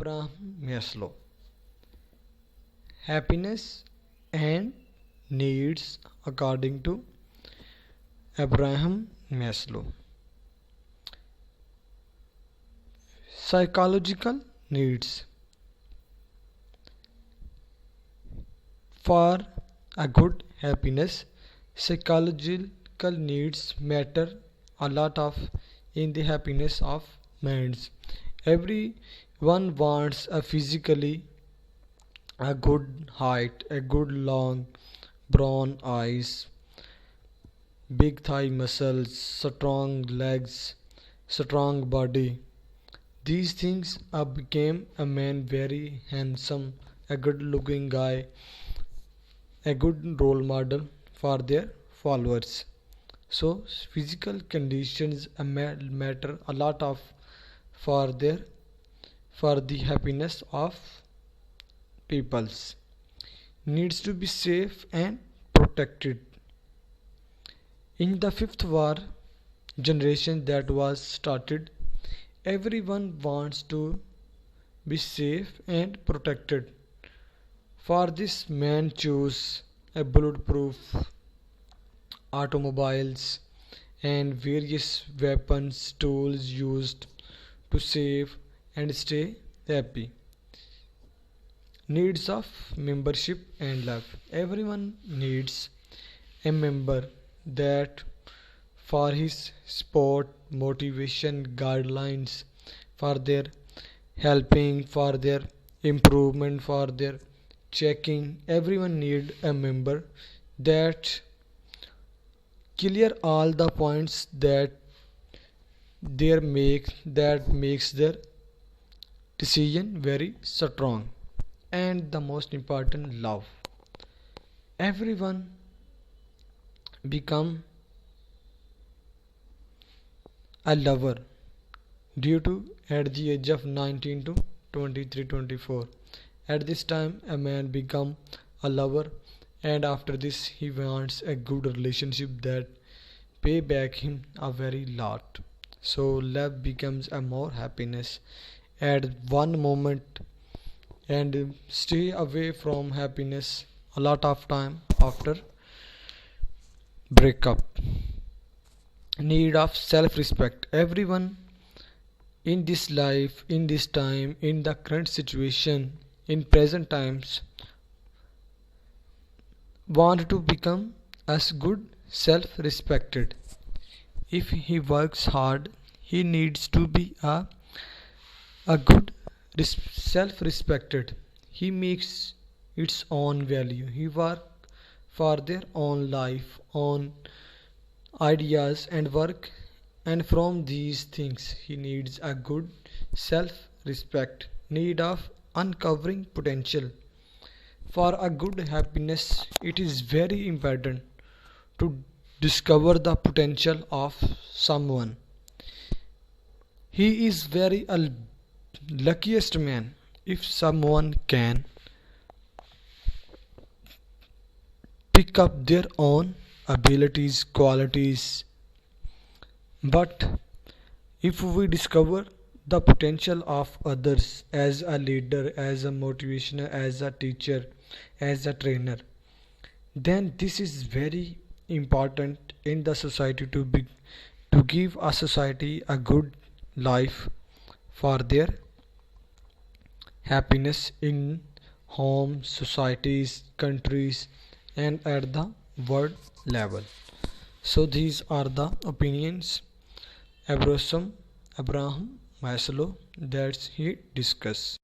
Abraham Maslow. Happiness and needs according to Abraham Maslow. Psychological needs. For a good happiness, psychological needs matter a lot of in the happiness of minds. Everyone wants a physically a good height, a good long brown eyes, big thigh muscles, strong legs, strong body. These things became a man very handsome, a good looking guy, a good role model for their followers. So physical conditions matter a lot of for their for the happiness of peoples. Needs to be safe and protected. In the fifth war generation that was started, everyone wants to be safe and protected. For this man chose a bulletproof automobiles and various weapons tools used to save and stay happy. Needs of membership and love. Everyone needs a member that for his support, motivation, guidelines, for their helping, for their improvement, for their checking. Everyone need a member that clear all the points that makes their decision very strong. And the most important, love. Everyone become a lover due to at the age of 19 to 23 24. At this time a man become a lover, and after this he wants a good relationship that pay back him a very lot. So love becomes a more happiness at one moment and stay away from happiness a lot of time after breakup. Need of self-respect. Everyone in this life, in this time, in the current situation, in present times, want to become as good self-respected. If he works hard, he needs to be a good self-respected. He makes its own value. He work for their own life, own ideas and work, and from these things he needs a good self-respect. Need of uncovering potential. For a good happiness, it is very important to discover the potential of someone. He is very a luckiest man if someone can pick up their own abilities, qualities. But if we discover the potential of others as a leader, as a motivational, as a teacher, as a trainer, then this is very important in the society to give a society a good life for their happiness in homes, societies, countries, and at the world level. So these are the opinions Abraham Maslow that he discussed.